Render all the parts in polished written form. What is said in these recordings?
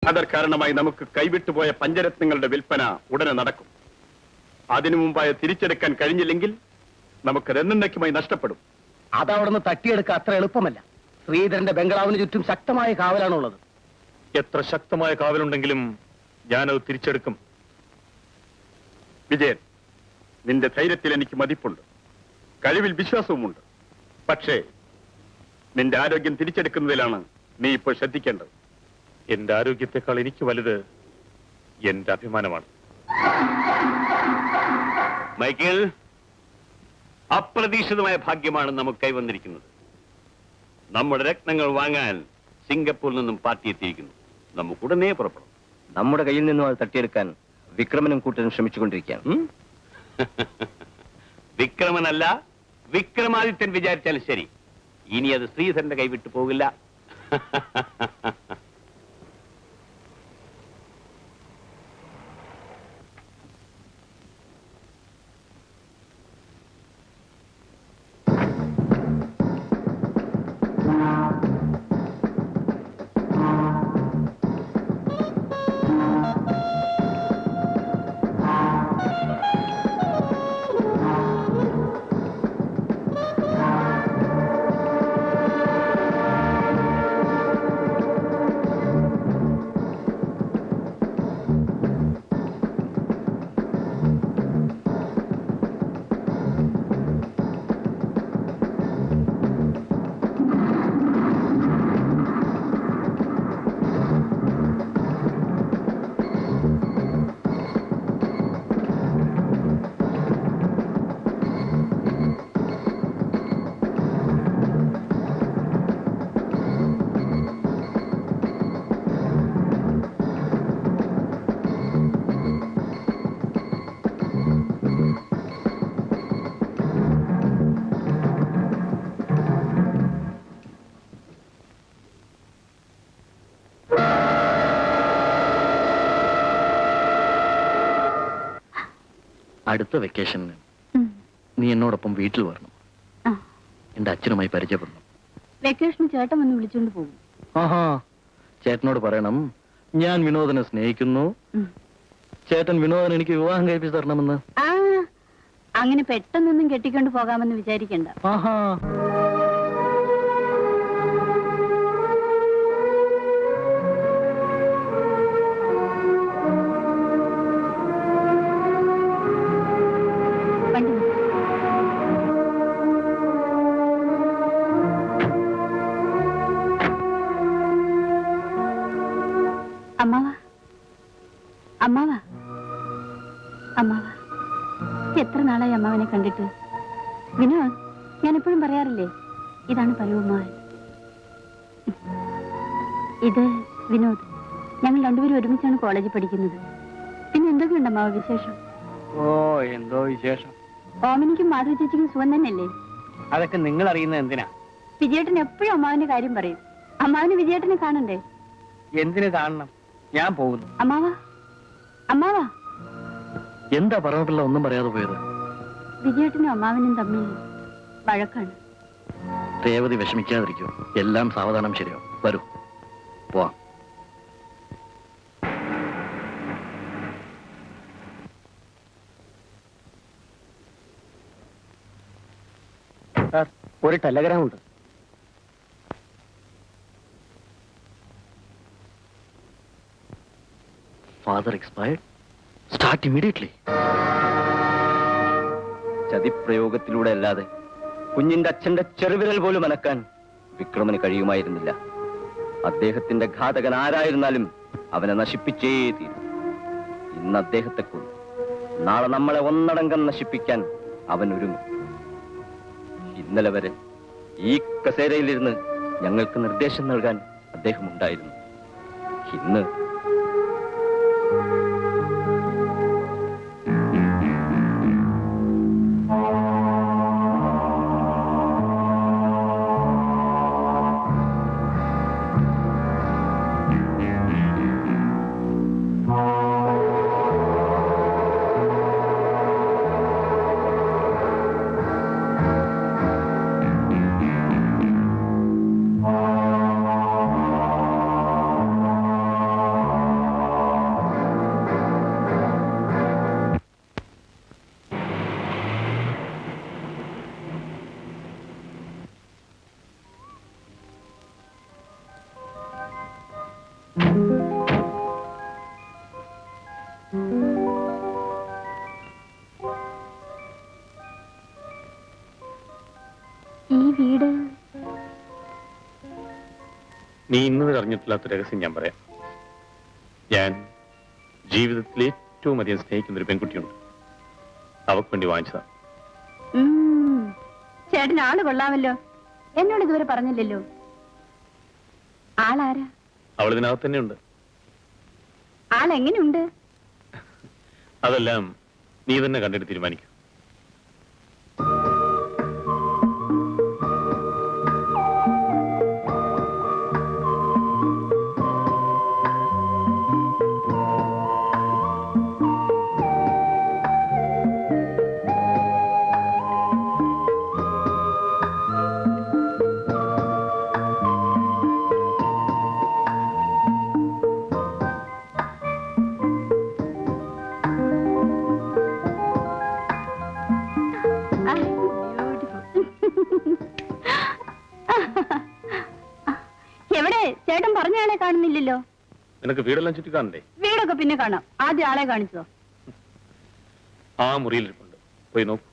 Other കാരണമായി നമുക്ക് കൈവിട്ടുപോയ പഞ്ചരത്നങ്ങളുടെ വിൽപ്പന ഉടനെ നടക്കും. അതിനു മുമ്പായി തിരിച്ചെടുക്കാൻ കഴിഞ്ഞില്ലെങ്കിൽ നമുക്ക് എന്നേക്കുമായി നഷ്ടപ്പെടും. അതവിടുന്ന് തട്ടിയെടുക്കുക അത്ര എളുപ്പമല്ല. ശ്രീധരന്റെ ബംഗ്ലാവിന് ചുറ്റും ശക്തമായ കാവലാണുള്ളത്. എത്ര ശക്തമായ കാവലുണ്ടെങ്കിലും ഞാനത് തിരിച്ചെടുക്കും. വിജയൻ, നിന്റെ ധൈര്യത്തിൽ എനിക്ക് മതിപ്പുണ്ട്, കഴിവിൽ വിശ്വാസവുമുണ്ട്. പക്ഷേ നിന്റെ ആരോഗ്യം തിരിച്ചെടുക്കുന്നതിലാണ് നീ ഇപ്പോൾ ശ്രദ്ധിക്കേണ്ടത്. എന്റെ ആരോഗ്യത്തെക്കാൾ എനിക്ക് വലുത് എന്റെ അഭിമാനമാണ്. മൈക്കിൾ, അപ്രതീക്ഷിതമായ ഭാഗ്യമാണ് നമുക്ക് കൈവന്നിരിക്കുന്നത്. നമ്മുടെ രത്നങ്ങൾ വാങ്ങാൻ സിംഗപ്പൂരിൽ നിന്നും പാർട്ടി എത്തിയിരിക്കുന്നു. നമുക്കുടനെ പുറപ്പെടും. നമ്മുടെ കയ്യിൽ നിന്നും അത് തട്ടിയെടുക്കാൻ വിക്രമനും കൂട്ടരും ശ്രമിച്ചുകൊണ്ടിരിക്കുകയാണ്. വിക്രമനല്ല, വിക്രമാദിത്യൻ വിചാരിച്ചാലും ശരി, ഇനി അത് ശ്രീധരന്റെ കൈവിട്ടു പോകില്ല. അടുത്ത വെക്കേഷന് നീ എന്നോടൊപ്പം വീട്ടിൽ വരണം. എന്റെ അച്ഛനുമായി പരിചയപ്പെടണം. വെക്കേഷന് ചേട്ടൻ വന്ന് വിളിച്ചോണ്ട് പോകും. ആഹാ, ചേട്ടനോട് പറയണം ഞാൻ വിനോദനെ സ്നേഹിക്കുന്നു, ചേട്ടൻ വിനോദൻ എനിക്ക് വിവാഹം കഴിപ്പിച്ചു തരണമെന്ന്. ആ, അങ്ങനെ പെട്ടെന്നൊന്നും കെട്ടിക്കൊണ്ട് പോകാമെന്ന് വിചാരിക്കണ്ട. ആഹാ, അമ്മാവാ, അമ്മാവാ, അമ്മാവാ, എത്ര നാളായി അമ്മാവനെ കണ്ടിട്ട്. വിനോദ്, ഞാൻ എപ്പോഴും പറയാറില്ലേ, ഇതാണ് പരവുമാൻ. ഇത് വിനോദ്. ഞങ്ങൾ രണ്ടുപേരും ഒരുമിച്ചാണ് കോളേജിൽ പഠിക്കുന്നത്. പിന്നെ എന്തൊക്കെയുണ്ട് അമ്മാവ വിശേഷം? ഓ എന്തോ വിശേഷം. ഓമനിക്കും മാധവ ചേച്ചിക്കും സുഖം തന്നെയല്ലേ? അതൊക്കെ നിങ്ങൾ അറിയുന്നത് എന്തിനാ? വിജയേട്ടൻ എപ്പോഴും അമ്മാവന്റെ കാര്യം പറയും. അമ്മാവന് വിജയേട്ടനെ കാണണ്ടേ? എന്തിനു കാണണം? ഞാൻ പോകുന്നു. അമ്മാവാ, അമ്മാവാ, എന്താ പറഞ്ഞിട്ടില്ല ഒന്നും പറയാതെ പോയത്? വിജയേട്ടനും അമ്മാവനും തമ്മിൽ വഴക്കാണ്. രേവതി വിഷമിക്കാതിരിക്കൂ, എല്ലാം സാവധാനം ശരിയോ. വരൂ, പോവാം. ഒരു ടെലഗ്രാം ഉണ്ട്. Father expired. Start immediately. ചതിപ്രയോഗത്തിലൂടെ അല്ലാതെ കുഞ്ഞിന്റെ അച്ഛന്റെ ചെറുവിരൽ പോലും അനക്കാൻ വിക്രമന് കഴിയുമായിരുന്നില്ല. അദ്ദേഹത്തിന്റെ ഘാതകൻ ആരായിരുന്നാലും അവനെ നശിപ്പിച്ചേ തീരും. ഇന്ന് അദ്ദേഹത്തെ കൊന്നു, നാളെ നമ്മളെ ഒന്നടങ്കം നശിപ്പിക്കാൻ അവൻ ഒരുങ്ങും. ഇന്നലെ വരെ ഈ കസേരയിലിരുന്ന് ഞങ്ങൾക്ക് നിർദ്ദേശം നൽകാൻ അദ്ദേഹം ഉണ്ടായിരുന്നു. ഇന്ന് നീ ഇന്ന് വരെ അറിഞ്ഞിട്ടില്ലാത്ത രഹസ്യം ഞാൻ പറയാം. ഞാൻ ജീവിതത്തിൽ ഏറ്റവും അധികം സ്നേഹിക്കുന്ന ഒരു പെൺകുട്ടിയുണ്ട്. അവക്ക് വേണ്ടി വാങ്ങിച്ചതാ. ചേട്ടൻ ആള് കൊള്ളാമല്ലോ. എന്നോട് ഇതുവരെ പറഞ്ഞില്ലല്ലോ. ആളാരാ? അവൾ ഇതിനകത്ത് തന്നെ ഉണ്ട്. ആളെങ്ങനെയുണ്ട്? അതെല്ലാം നീ തന്നെ കണ്ടിട്ട് തീരുമാനിക്കും. എവിടെ? ചേട്ടൻ പറഞ്ഞ ആളെ കാണുന്നില്ലല്ലോ. നിനക്ക് വീടെല്ലാം ചുറ്റി കാണണ്ടേ? വീടൊക്കെ പിന്നെ കാണാം. ആദ്യം ആളെ കാണിച്ചോ. ആ മുറിയിലിരിപ്പുണ്ട്, പോയി നോക്കൂ.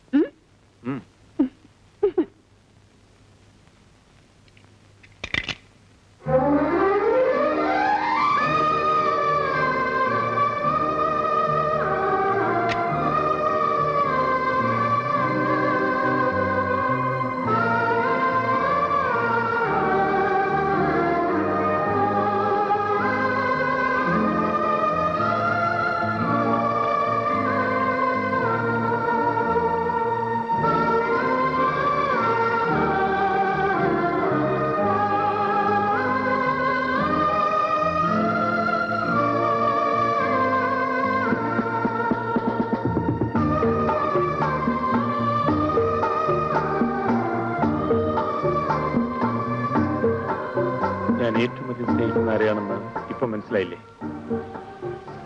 ഞാൻ ഏറ്റവും അധികം സ്നേഹിക്കുന്ന ആരെയാണെന്ന് ഇപ്പൊ മനസ്സിലായില്ലേ?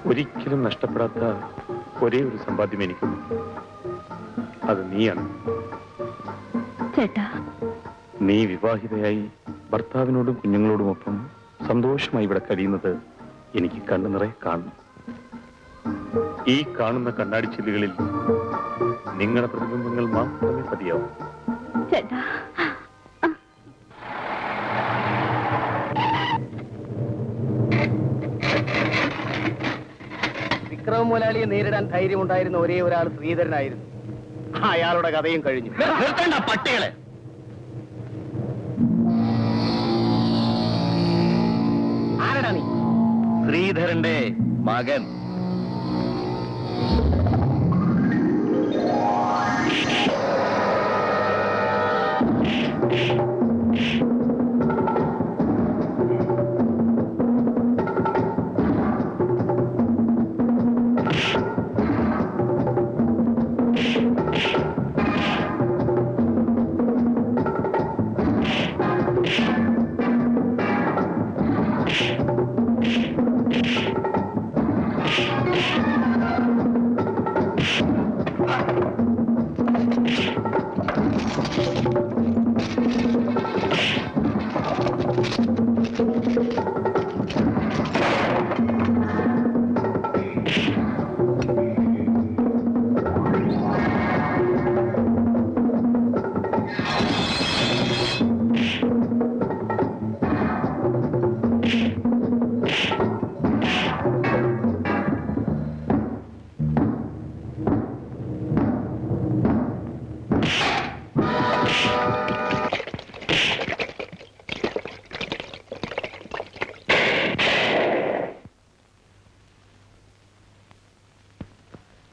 ഒരിക്കലും നഷ്ടപ്പെടാത്ത ഒരേ ഒരു സമ്പാദ്യം എനിക്കുള്ളൂ, അത് നീയാണ്. ചേട്ടാ, നീ വിവാഹിതയായി ഭർത്താവിനോടും കുഞ്ഞുങ്ങളോടുമൊപ്പം സന്തോഷമായി ഇവിടെ കഴിയുന്നത് എനിക്ക് കണ്ണു നിറയെ കാണണം. ഈ കാണുന്ന കണ്ണാടി ചില്ലുകളിൽ നിങ്ങളുടെ പ്രതിബിംബങ്ങൾ മാത്രമേ പതിയാവൂ. ചേട്ടാ, വിക്രമ മുതലാളിയെ നേരിടാൻ ധൈര്യമുണ്ടായിരുന്ന ഒരേ ഒരാൾ ശ്രീധരനായിരുന്നു. അയാളുടെ കഥയും കഴിഞ്ഞു. നിർത്തേണ്ട പട്ടികളെ. ആരടാ നീ? ശ്രീധരന്റെ മകൻ.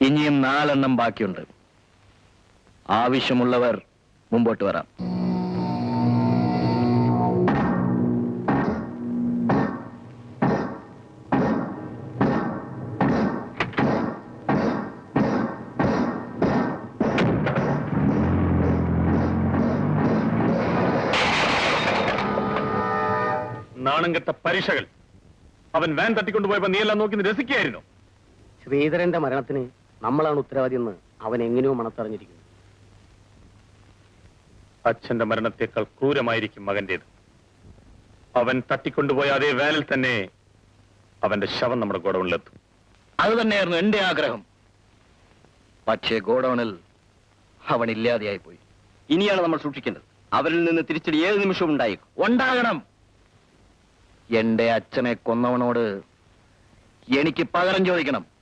ഇനിയും 4 എണ്ണം ബാക്കിയുണ്ട്. ആവശ്യമുള്ളവർ മുമ്പോട്ട് വരാം. നാണംകെട്ട പരീക്ഷകൾ. അവൻ വാൻ തട്ടിക്കൊണ്ടുപോയപ്പോ നീ എല്ലാം നോക്കി രസിക്കുകയായിരുന്നു. ശ്രീധരന്റെ മരണത്തിന് നമ്മളാണ് ഉത്തരവാദിയെന്ന് അവൻ എങ്ങനെയോ മണത്തറിഞ്ഞിരിക്കുന്നു. അച്ഛന്റെ മരണത്തെക്കാൾ ക്രൂരമായിരിക്കും മകന്റേത്. അവൻ തട്ടിക്കൊണ്ടുപോയ അതേ വാനിൽ തന്നെ അവന്റെ ശവം നമ്മുടെ ഗോഡൌണിലെത്തും. അത് തന്നെയായിരുന്നു എന്റെ ആഗ്രഹം. പക്ഷേ ഗോഡൌണിൽ അവൻ ഇല്ലാതെയായി പോയി. ഇനിയാണ് നമ്മൾ സൂക്ഷിക്കേണ്ടത്. അവരിൽ നിന്ന് തിരിച്ചടി ഏത് നിമിഷവും ഉണ്ടായേക്കും. ഉണ്ടാകണം. എന്റെ അച്ഛനെ കൊന്നവനോട് എനിക്ക് പകരം ചോദിക്കണം.